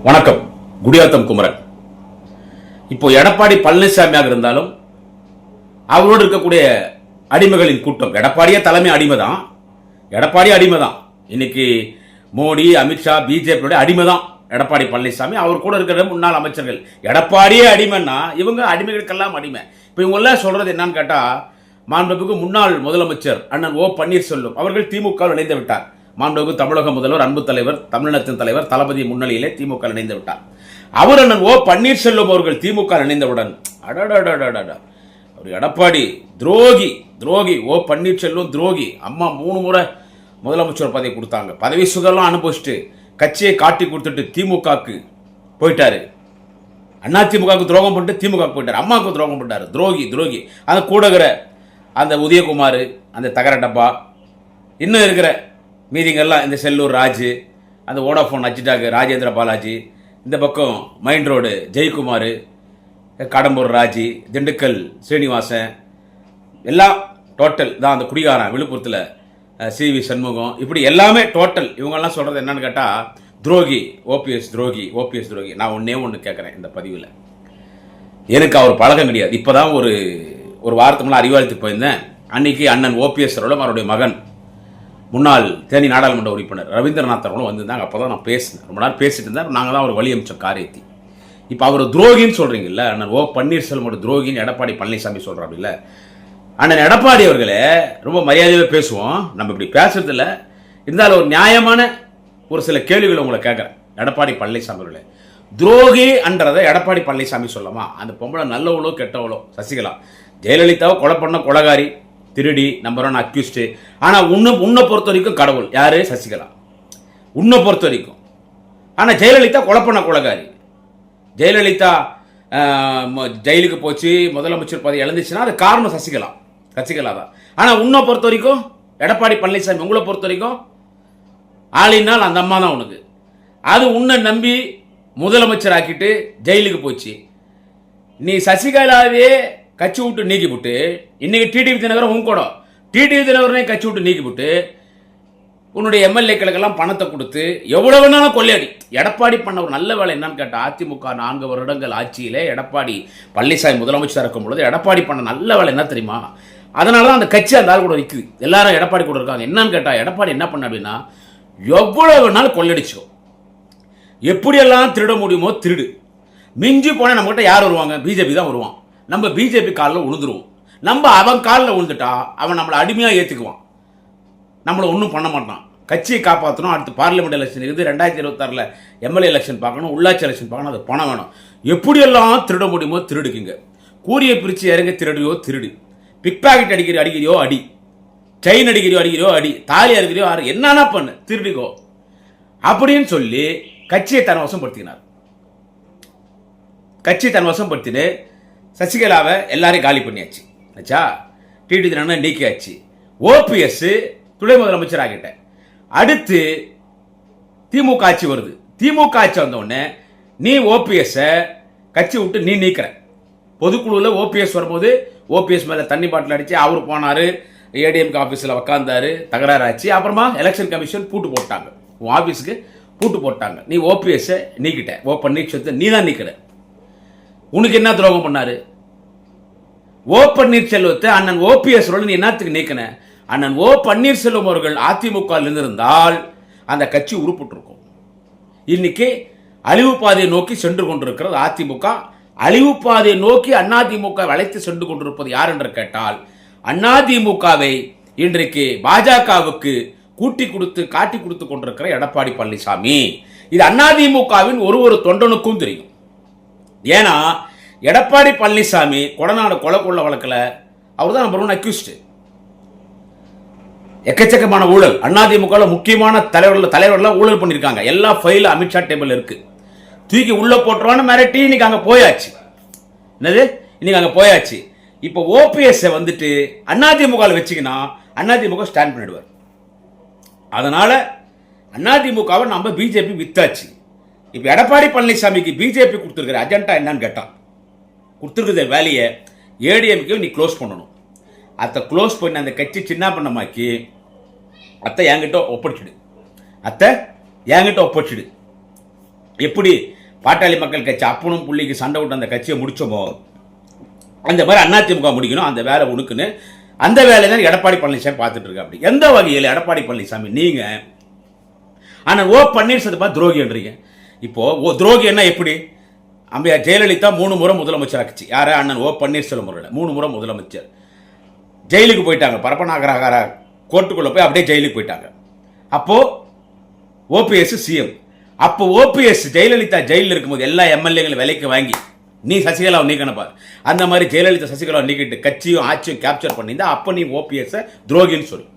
வணக்கம். குடியாத்தம் குமரன். இப்போ எடப்பாடி பழனிசாமியாக இருந்தாலும் அவரோடு இருக்கக்கூடிய அடிமைகளின் கூட்டம், எடப்பாடியே தலைமை அடிமை தான், எடப்பாடியே அடிமை தான். இன்னைக்கு மோடி, அமித்ஷா, பிஜேபியோட அடிமை தான் எடப்பாடி பழனிசாமி. அவர் கூட இருக்கிற முன்னாள் அமைச்சர்கள் எடப்பாடியே அடிமைன்னா இவங்க அடிமைகளுக்கெல்லாம் அடிமை. இப்போ இவங்க எல்லாம் சொல்றது என்னன்னு கேட்டா, மாண்புமிகு முன்னாள் முதலமைச்சர் அண்ணன் ஓ பன்னீர்செல்வம் அவர்கள் திமுக இணைந்து விட்டார். மாண்புமிகு தமிழக முதல்வர், அன்பு தலைவர், தமிழினத்தின் தலைவர் தளபதி முன்னிலையிலே திமுக இணைந்து விட்டார். அவர் அண்ணன் ஓ பன்னீர்செல்வம் அவர்கள் திமுக இணைந்தவுடன் அவர் எடப்பாடி துரோகி, துரோகி, ஓ பன்னீர்செல்வம் துரோகி. அம்மா 3 முறை முதலமைச்சர் பதவி கொடுத்தாங்க, பதவி சுகெல்லாம் அனுபவிச்சுட்டு கட்சியை காட்டி கொடுத்துட்டு திமுகக்கு போயிட்டாரு. அண்ணா திமுகவுக்கு துரோகம் பண்ணிட்டு திமுக போயிட்டார், அம்மாவுக்கு துரோகம் பண்ணாரு. துரோகி, துரோகி. அந்த கூடகிற அந்த உதயகுமார், அந்த தகர டப்பா, இன்னும் இருக்கிற மீதிங்கெல்லாம் இந்த செல்லூர் ராஜு, அந்த வோடாஃபோன் அஜிடாக் ராஜேந்திர பாலாஜி, இந்த பக்கம் மைண்ட் ரோடு ஜெயக்குமார், கடம்பூர் ராஜி, திண்டுக்கல் ஸ்ரீனிவாசன், எல்லாம் டோட்டல் தான். அந்த குடிகாரன் விழுப்புரத்தில் சிவி சண்முகம், இப்படி எல்லாமே டோட்டல். இவங்கெல்லாம் சொல்கிறது என்னன்னு கேட்டால் துரோகி, ஓபிஎஸ் துரோகி, ஓபிஎஸ் துரோகி. நான் ஒன்று கேட்குறேன் இந்த பதிவில். எனக்கு அவர் பழக்கம் கிடையாது. இப்போ தான் ஒரு வாரத்துக்கு முன்னாடி அறிவாலயத்துக்கு போயிருந்தேன். அன்னைக்கு அண்ணன் ஓபிஎஸ் அவர்களும் அவருடைய மகன் முன்னாள் தேனி நாடாளுமன்ற உறுப்பினர் ரவீந்திரநாத் அவர்களும் வந்திருந்தாங்க. அப்போ தான் நான் பேசினேன், ரொம்ப நேரம் பேசிட்டு இருந்தேன். நாங்கள் தான் அவர் வழி அமைச்சோம் காரியத்தி. இப்போ அவர் துரோகின்னு சொல்கிறீங்கல்ல, அண்ணன் ஓ பன்னீர்செல்வம் துரோகின்னு எடப்பாடி பழனிசாமி சொல்கிறாப்பில்ல. அண்ணன் எடப்பாடி அவர்களே ரொம்ப மரியாதையாக பேசுவோம், நம்ம இப்படி பேசுறதில்ல. இருந்தாலும் ஒரு நியாயமான ஒரு சில கேள்விகளை உங்களை கேட்குறேன். எடப்பாடி பழனிசாமி அவர்களே, துரோகி என்றதை எடப்பாடி பழனிசாமி சொல்லமா? அந்த பொம்பளை நல்லவளோ கெட்டவளோ சசிகலா, ஜெயலலிதாவை கொலை பண்ண கொலகாரி, திருடி, நம்பர் 1 அக்யூஸ்டு. ஆனால் உன்னை பொறுத்த வரைக்கும் கடவுள் யாரு? சசிகலா. உன்னை பொறுத்த வரைக்கும். ஆனால் ஜெயலலிதா கொலை பண்ண கொலகாரி. ஜெயலலிதா ஜெயிலுக்கு போச்சு, முதலமைச்சர் பதவி இழந்துச்சுன்னா அது காரணம் சசிகலா, சசிகலா தான். ஆனால் உன்னை பொறுத்த வரைக்கும் எடப்பாடி பழனிசாமி, உங்களை பொறுத்த வரைக்கும் ஆளினால் அந்த அம்மா தான் உனக்கு. அது உன்னை நம்பி முதலமைச்சர் ஆக்கிட்டு ஜெயிலுக்கு போச்சு. நீ சசிகலாவே கட்சி விட்டு நீக்கி விட்டு, இன்னைக்கு டிடிவி தினகரன் உன் கூட, டிடிவி தினகரனே கட்சி விட்டு நீக்கி விட்டு, உன்னுடைய எம்எல்ஏக்களுக்கெல்லாம் பணத்தை கொடுத்து எவ்வளவு வேணாலும் கொள்ளையடி. எடப்பாடி பண்ண ஒரு நல்ல வேலை என்னன்னு கேட்டால், அதிமுக 4 வருடங்கள் ஆட்சியிலே எடப்பாடி பழனிசாமி முதலமைச்சராக இருக்கும் பொழுது எடப்பாடி பண்ண நல்ல வேலை என்ன தெரியுமா? அதனால தான் அந்த கட்சி அந்த ஆள் கூட நிற்குது. எல்லாரும் எடப்பாடி கூட இருக்காங்க. என்னன்னு கேட்டால், எடப்பாடி என்ன பண்ண அப்படின்னா, எவ்வளவு வேணாலும் கொள்ளையடிச்சோ, எப்படியெல்லாம் திருட முடியுமோ திருடு. மிஞ்சி போனால் நம்மகிட்ட யார் வருவாங்க? பிஜேபி தான் வருவான். நம்ம பிஜேபி காலில் விழுந்துருவோம். நம்ம அவன் காலில் விழுந்துட்டா அவன் நம்மளை அடிமையாக ஏற்றுக்குவான், நம்மளை ஒன்றும் பண்ண மாட்டான். கட்சியை காப்பாற்றணும். அடுத்து பார்லிமெண்ட் எலெக்ஷன் இருக்குது, 2026 எம்எல்ஏ எலெக்ஷன் பார்க்கணும், உள்ளாட்சி எலெக்ஷன் பார்க்கணும். அது பணம் வேணும். எப்படியெல்லாம் திருட முடியுமோ திருடுக்குங்க. கூறிய பிரித்து இறங்க திருடியோ திருடு, பிக் பாக்கெட் அடிக்கிறியோ அடி, செயின் அடிக்கிறியோ அடி, தாலி அடிக்கிறியோ என்னன்னா பண்ணு, திருடிக்கோ அப்படின்னு சொல்லி கட்சியை தன் வசப்படுத்தினார். கட்சி தன் வசப்படுத்தினு சசிகலாவை எல்லாரையும் காலி பண்ணியாச்சு. ஆச்சா, டிடி தினகரன் நீக்கியாச்சு. ஓபிஎஸ் துணை முதலமைச்சர் ஆகிட்டேன். அடுத்து திமுக ஆட்சி வருது. திமுக ஆட்சி வந்தோடனே நீ ஓபிஎஸ் கட்சி விட்டு நீ நீக்கிற. பொதுக்குழுவில் ஓபிஎஸ் வரும்போது ஓபிஎஸ் மேலே தண்ணி பாட்டில் அடித்து அவர் போனார், ஏடிஎம்கே ஆஃபீஸில் உக்காந்தாரு, தகராறு ஆச்சு. அப்புறமா எலெக்ஷன் கமிஷன் பூட்டு போட்டாங்க, உன் ஆஃபீஸுக்கு பூட்டு போட்டாங்க. நீ ஓபிஎஸ் நீக்கிட்ட, ஓ பன்னீர்செல்வத்தை நீ தான் நீக்கிற. உனக்கு என்ன துரோகம் பண்ணாரு? ஓ பன்னீர்செல்வத்தை அண்ணன் ஓபிஎஸ் நீ என்னத்துக்கு நீக்கின? அண்ணன் ஓ பன்னீர்செல்வம் அவர்கள் அதிமுக இருந்திருந்தால் அந்த கட்சி உருப்பிட்டிருக்கும். இன்னைக்கு அழிவு பாதையை நோக்கி சென்று கொண்டிருக்கிறது அதிமுக. அழிவு பாதையை நோக்கி அதிமுக வளைத்து சென்று கொண்டிருப்பது யார் என்று கேட்டால், அதிமுகவை இன்றைக்கு பாஜகவுக்கு கூட்டி கொடுத்து காட்டி கொடுத்து கொண்டிருக்கிற எடப்பாடி பழனிசாமி. இது அதிமுகவின் ஒரு தொண்டனுக்கும் தெரியும். ஏன்னா எடப்பாடி பழனிசாமி கொடநாடு கொலை கொள்ள வழக்கில் அவர் தான் நம்பர் 1 அக்யூஸ்டு. எக்கச்சக்கமான ஊழல், அதிமுக முக்கியமான தலைவர்கள் ஊழல் பண்ணியிருக்காங்க. எல்லா ஃபைல் அமித்ஷா டேபிள் இருக்கு. தூக்கி உள்ள போட்டுருவான்னு மிரட்டி இன்னைக்கு அங்கே போயாச்சு. என்னது, இன்னைக்கு அங்கே போயாச்சு. இப்போ ஓபிஎஸ் வந்துட்டு அதிமுக வச்சுக்கினா அதிமுக ஸ்டாண்ட் பண்ணிடுவார். அதனால அதிமுகவை நம்ம பிஜேபி வித்தாச்சு. இப்போ எடப்பாடி பழனிசாமிக்கு பிஜேபி கொடுத்துருக்கிற அஜெண்டா என்னன்னு கேட்டான், கொடுத்துருக்கிற வேலையை ஏடிஎம்கே நீ க்ளோஸ் பண்ணணும். அதை க்ளோஸ் பண்ணி அந்த கட்சி சின்ன பண்ணமாக்கி அத்தை என்கிட்ட ஒப்படைச்சிடு, அத்தை என்கிட்ட ஒப்படைச்சிடு. எப்படி பாட்டாளி மக்கள் கட்சி அப்பனும் புள்ளிக்கு சண்டை விட்டு அந்த கட்சியை முடிச்சோமோ அந்த மாதிரி அதிமுக முடிக்கணும், அந்த வேலை உனக்குன்னு அந்த வேலை தான் எடப்பாடி பழனிசாமி பார்த்துட்டு இருக்க. அப்படி எந்த வகையில் எடப்பாடி பழனிசாமி நீங்க ஆனால் ஓ பன்னீர்செல்வம் துரோகின்றீங்க. இப்போ துரோகி என்ன எப்படி? அம்மையார் ஜெயலலிதா 3 முறை முதலமைச்சர் ஆச்சு. யார அண்ணன் ஓ பன்னீர்செல்வம் அவர்கள் 3 முறை முதலமைச்சர். ஜெயிலுக்கு போயிட்டாங்க, பரப்பநாகர கோர்ட்டுக்குள்ள போய் அப்படியே ஜெயிலுக்கு போயிட்டாங்க. அப்போ ஓபிஎஸ் சிஎம். அப்போ ஓபிஎஸ் ஜெயலலிதா ஜெயிலில் இருக்கும்போது எல்லா எம்எல்ஏங்களும் விலைக்கு வாங்கி நீ சசிகலாவை நீக்கணுப்பா, அந்த மாதிரி ஜெயலலிதா சசிகலாவை நீக்கிட்டு கட்சியும் ஆட்சியும் கேப்சர் பண்ணியிருந்தா அப்போ நீ ஓபிஎஸ் துரோகின்னு சொல்லு.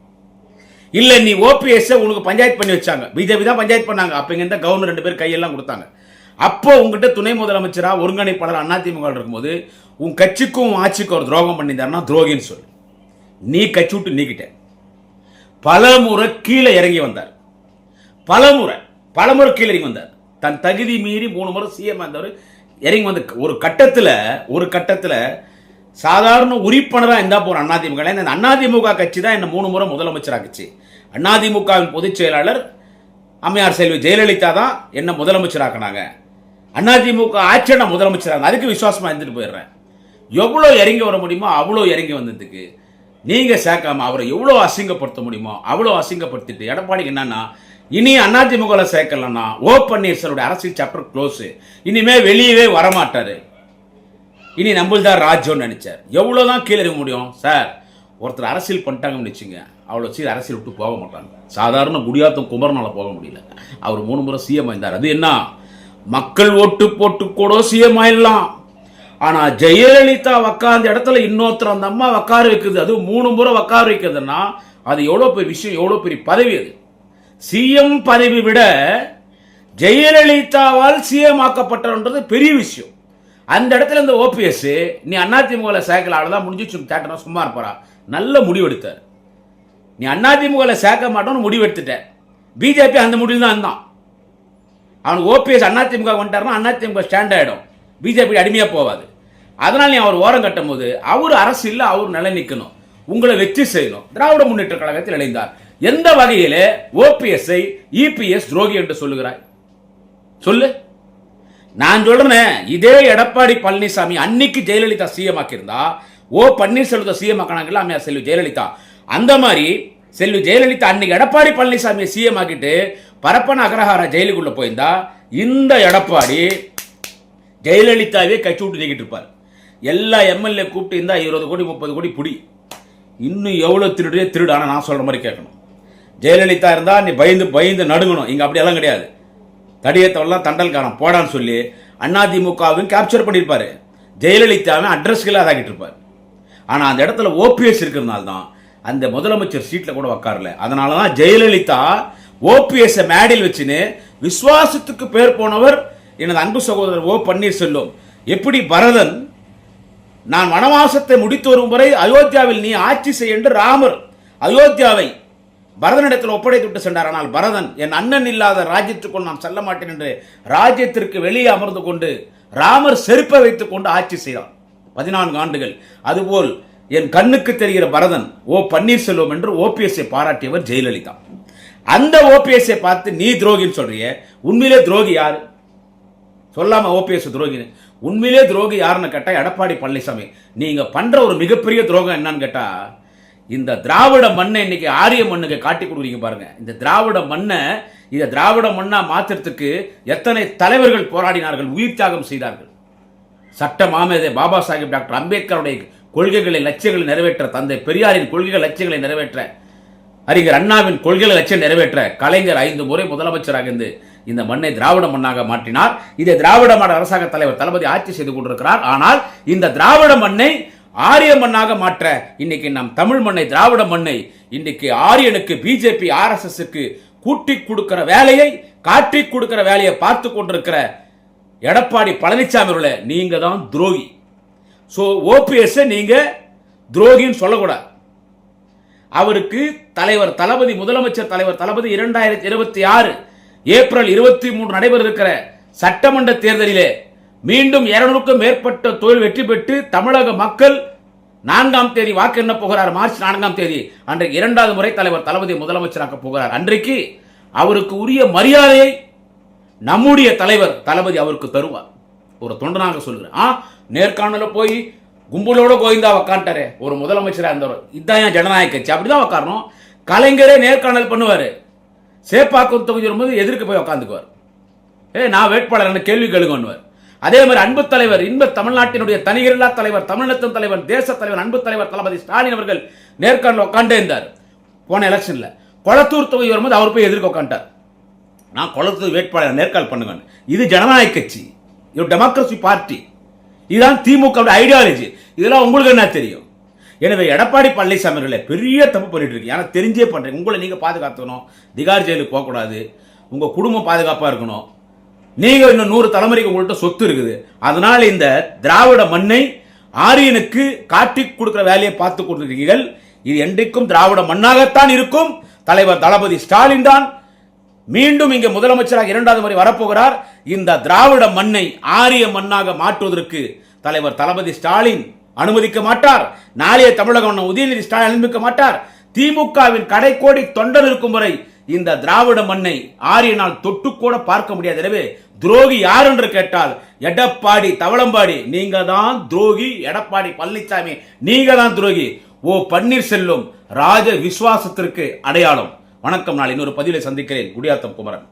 இல்ல நீ ஓபிஎஸ் உனக்கு பஞ்சாயத்து பண்ணி வச்சாங்க, பிஜேபி தான் பஞ்சாயத்து பண்ணாங்க, அப்ப இங்க கவர்னர் 2 பேர் கையெல்லாம் கொடுத்தாங்க. அப்போ உங்ககிட்ட துணை முதலமைச்சரா ஒருங்கிணைப்பாளர் அதிமுக இருக்கும்போது உன் கட்சிக்கும் ஆட்சிக்கும் ஒரு துரோகம் பண்ணியிருந்தாருன்னா துரோகின்னு சொல்லு. நீ கட்சி விட்டு நீக்கிட்ட. பலமுறை கீழே இறங்கி வந்தார், பலமுறை கீழே இறங்கி வந்தார். தன் தகுதி மீறி 3 முறை சிஎம் வந்தவர் இறங்கி வந்து ஒரு கட்டத்தில் சாதாரண உறுப்பினராக இருந்தா போற அதிமுக. இந்த அதிமுக கட்சி தான் என்ன 3 முறை முதலமைச்சராக்குச்சு. அதிமுகவின் பொதுச் செயலாளர் அம்மையார் செல்வி ஜெயலலிதா தான் என்ன முதலமைச்சராக்குனாங்க. அதிமுக ஆட்சியை முதலமைச்சராக அதுக்கு விசுவாசமா இருந்துட்டு போயிடுறேன். எவ்வளோ இறங்கி வர முடியுமோ அவ்வளோ இறங்கி வந்ததுக்கு நீங்க சேர்க்காம அவரை எவ்வளோ அசிங்கப்படுத்த முடியுமோ அவ்வளோ அசிங்கப்படுத்திட்டு எடப்பாடிக்கு என்னன்னா இனி அதிமுக சேர்க்கலன்னா ஓ பன்னீர்செல்வம் அரசியல் சாப்டர் க்ளோஸ், இனிமே வெளியவே வரமாட்டாரு, இனி நம்மள்தான் ராஜ்யம் நினைச்சார். எவ்வளவுதான் கீழே இருக்க முடியும் சார்? ஒருத்தர் அரசியல் பண்ணிட்டாங்கன்னு வச்சுங்க, அவ்வளோ சீர் அரசியல் விட்டு போக மாட்டாங்க. சாதாரண குடியாத்தம் குமரனால போக முடியல. அவர் 3 முறை சிஎம் ஆயிருந்தார். அது என்ன மக்கள் ஓட்டு போட்டு கூட சிஎம் ஆயிடலாம். ஆனா ஜெயலலிதா உக்காந்த இடத்துல இன்னொருத்தர் அந்த அம்மா உக்கார வைக்குது, அது 3 முறை உக்கார வைக்கிறதுன்னா அது எவ்வளவு பெரிய விஷயம், எவ்வளவு பெரிய பதவி. அது சிஎம் பதவி விட ஜெயலலிதாவால் சிஎம் ஆக்கப்பட்டது பெரிய விஷயம். அந்த இடத்துல இந்த ஓபிஎஸ் நீ அதிமுக சேர்க்கல அவ்வளவுதான் முடிஞ்சிச்சு தேட்டனா சும்மா இருப்பாரா? நல்ல முடிவு எடுத்தார். நீ அதிமுக சேர்க்க மாட்டோம்னு முடிவு எடுத்துட்ட. பிஜேபி அந்த முடிவு தான் இருந்தான். அவனுக்கு ஓபிஎஸ் அதிமுக வந்துட்டாருன்னா அதிமுக ஸ்டாண்ட் ஆயிடும், பிஜேபி அடிமையா போவாது. அதனால நீ அவர் ஓரம் கட்டும் போது அவர் அரசியல் அவர் நிலை நிற்கணும், உங்களை வெற்றி செய்யணும். திராவிட முன்னேற்ற கழகத்தில் இணைந்தார். எந்த வகையில ஓபிஎஸ் இபிஎஸ் துரோகி என்று சொல்லுகிறாய்? சொல்லு. நான் சொல்றேன், இதே எடப்பாடி பழனிசாமி அன்னைக்கு ஜெயலலிதா சிஎம் ஆக்கியிருந்தா ஓ பன்னீர்செல்வத்தை சிஎம் ஆக்கினாங்கல்ல அம்மையார் செல்வி ஜெயலலிதா, அந்த மாதிரி செல்வி ஜெயலலிதா அன்னைக்கு எடப்பாடி பழனிசாமியை சிஎம் ஆக்கிட்டு பரப்பன அக்ரஹார ஜெயிலுக்குள்ள போயிருந்தா இந்த எடப்பாடி ஜெயலலிதாவே கட்சி விட்டு நீக்கிட்டு இருப்பார். எல்லா எம்எல்ஏ கூப்பிட்டு இருந்தா 20 கோடி 30 கோடி புடி, இன்னும் எவ்வளவு திருடுறே திருடு. ஆனா நான் சொல்ற மாதிரி கேட்கணும். ஜெயலலிதா இருந்தா நீ பயந்து நடுங்கணும். இங்க அப்படியெல்லாம் கிடையாது. தடியத்தவெல்லாம் தண்டல்காரன் போடான்னு சொல்லி அதிமுகவையும் கேப்சர் பண்ணியிருப்பாரு, ஜெயலலிதாவை அட்ரஸ்களை அதாக்கிட்டு இருப்பார். ஆனா அந்த இடத்துல ஓபிஎஸ் இருக்கிறதுனால தான் அந்த முதலமைச்சர் சீட்ல கூட உட்காரல. அதனாலதான் ஜெயலலிதா ஓபிஎஸ் மேடையில் வச்சுன்னு விசுவாசத்துக்கு பேர் போனவர் எனது அன்பு சகோதரர் ஓ பன்னீர்செல்வம். எப்படி பரதன் நான் வனவாசத்தை முடித்து வரும் வரை அயோத்தியாவில் நீ ஆட்சி செய்ய என்று ராமர் அயோத்தியாவை பரதனிடத்தில் ஒப்படைத்து விட்டு சென்றார். ஆனால் பரதன் என் அண்ணன் இல்லாத ராஜ்யத்துக்குள் நான் செல்ல மாட்டேன் என்று ராஜ்யத்திற்கு வெளியே அமர்ந்து கொண்டு ராமர் செருப்பை வைத்துக் கொண்டு ஆட்சி செய்தார் 14 ஆண்டுகள். அதுபோல் என் கண்ணுக்கு தெரிகிற பரதன் ஓ பன்னீர்செல்வம் என்று ஓபிஎஸ்ஐ பாராட்டியவர் ஜெயலலிதா. அந்த ஓபிஎஸ்ஐ பார்த்து நீ துரோகின்னு சொல்றிய. உண்மையிலே துரோகி யாரு? சொல்லாம ஓபிஎஸ் துரோகின்னு. உண்மையிலே துரோகி யாருன்னு கேட்டா எடப்பாடி பழனிசாமி. நீங்க பண்ற ஒரு மிகப்பெரிய துரோகம் என்னன்னு கேட்டா, இந்த திராவிட மண்ணை இன்னைக்கு ஆரிய மண்ணுக்கு காட்டி கொடுக்குறீங்க பாருங்க. இந்த திராவிட மண்ணை இதை திராவிட மண்ணா மாத்திரத்துக்கு எத்தனை தலைவர்கள் போராடினார்கள், உயிர் தியாகம் செய்தார்கள். சட்ட மாமேதை பாபா சாஹிப் டாக்டர் அம்பேத்கருடைய கொள்கைகளை லட்சியங்களை நிறைவேற்ற, தந்தை பெரியாரின் கொள்கைகள் லட்சியங்களை நிறைவேற்ற, அறிஞர் அண்ணாவின் கொள்கைகளை லட்சியம் நிறைவேற்ற கலைஞர் 5 முறை முதலமைச்சராக இருந்து இந்த மண்ணை திராவிட மண்ணாக மாற்றினார். இதை திராவிட மன்ன அரசாங்க தலைவர் தளபதி ஆட்சி செய்து கொண்டிருக்கிறார். ஆனால் இந்த திராவிட மண்ணை ஆரிய மண்ணாக மாற்ற இன்னைக்கு நம் தமிழ் மண்ணை திராவிட மண்ணை இன்னைக்கு ஆரியனுக்கு பிஜேபி ஆர்எஸ்எஸ்க்கு கூட்டி கொடுக்கிற வேலையை காட்டி கொடுக்கிற வேலையை பார்த்து கொண்டிருக்கிற எடப்பாடி பழனிசாமி அவர்களே, நீங்க தான் துரோகி. சோ ஓபிஎஸ் நீங்க துரோகின்னு சொல்லக்கூடாது. அவருக்கு தலைவர் தளபதி முதலமைச்சர் தலைவர் தளபதி 2026 ஏப்ரல் 23 நடைபெற இருக்கிற சட்டமன்ற தேர்தலிலே மீண்டும் 200க்கும் மேற்பட்ட தொழில் வெற்றி பெற்று தமிழக மக்கள் 4ஆம் தேதி வாக்கு எண்ண போகிறார். மார்ச் 4ஆம் தேதி அன்றைக்கு 2வது முறை தலைவர் தளபதி முதலமைச்சராக போகிறார். அன்றைக்கு அவருக்கு உரிய மரியாதையை நம்முடைய தலைவர் தளபதி அவருக்கு தருவார். ஒரு தொண்டனாக சொல்கிறேன். நேர்காணல போய் கும்பலோட கோவிந்தா உக்காண்டாரு ஒரு முதலமைச்சராக இருந்தவர். இதுதான் ஜனநாயக கட்சி. அப்படிதான் உட்காரணும். கலைஞரே நேர்காணல் பண்ணுவாரு. சேப்பாக்கம் தொகுதி வரும்போது எதிர்க்க போய் உட்காந்துக்குவார். நான் வேட்பாளர் கேள்வி கேளுங்கன்னுவார். அதே மாதிரி அன்பு தலைவர், இன்ப தமிழ்நாட்டினுடைய தனிகரில்லா தலைவர், தமிழகத்தின் தலைவர், தேச தலைவர், அன்பு தலைவர் தளபதி ஸ்டாலின் அவர்கள் நேர்காணல் உட்காண்டே இருந்தார். போன எலெக்ஷன்ல கொளத்தூர் தொகுதி வரும்போது அவர் போய் எதிர்க்க உட்காண்டார். நான் கொளத்தூர் வேட்பாளர் நேர்காணல் பண்ணுவேன். இது ஜனநாயக கட்சி, இது டெமோக்ரசி பார்ட்டி, இதுதான் திமுக ஐடியாலஜி. இதெல்லாம் உங்களுக்கு என்ன தெரியும்? எனவே எடப்பாடி பழனிசாமி அவர்களே பெரிய தப்பு பண்ணிட்டு இருக்கு. ஏன்னா தெரிஞ்சே பண்றீங்க. உங்களை நீங்க பாதுகாத்துக்கணும். திகார் ஜெயிலுக்கு போகக்கூடாது. உங்க குடும்பம் பாதுகாப்பா இருக்கணும். நீங்க இன்னும் 100 தலைமுறைக்கு உங்கள்கிட்ட சொத்து இருக்குது. அதனால இந்த திராவிட மண்ணை ஆரியனுக்கு காட்டி கொடுக்கிற வேலையை பார்த்து கொண்டிருக்கீர்கள். இது என்றைக்கும் திராவிட மண்ணாகத்தான் இருக்கும். தலைவர் தளபதி ஸ்டாலின் தான் மீண்டும் இங்கே முதலமைச்சராக 2வது முறை வரப்போகிறார். இந்த திராவிட மண்ணை ஆரிய மண்ணாக மாற்றுவதற்கு தலைவர் தளபதி ஸ்டாலின் அனுமதிக்க மாட்டார். நாளைய தமிழகம் உதயநிதி ஸ்டாலின் அனுமதிக்க மாட்டார். திமுகவின் கடைக்கோடி தொண்டன் இருக்கும் வரை இந்த திராவிட மண்ணை ஆரியனால் தொட்டு கூட பார்க்க முடியாது. எனவே துரோகி யார் என்று கேட்டால் எடப்பாடி தவளம்பாடி. நீங்க தான் துரோகி. எடப்பாடி பழனிசாமி நீங்க தான் துரோகி. ஓ பன்னீர்செல்வம் ராஜ விசுவாசத்திற்கு அடையாளம். வணக்கம். நாள் இன்னொரு பதிலை சந்திக்கிறேன். குடியாத்தம் குமரன்.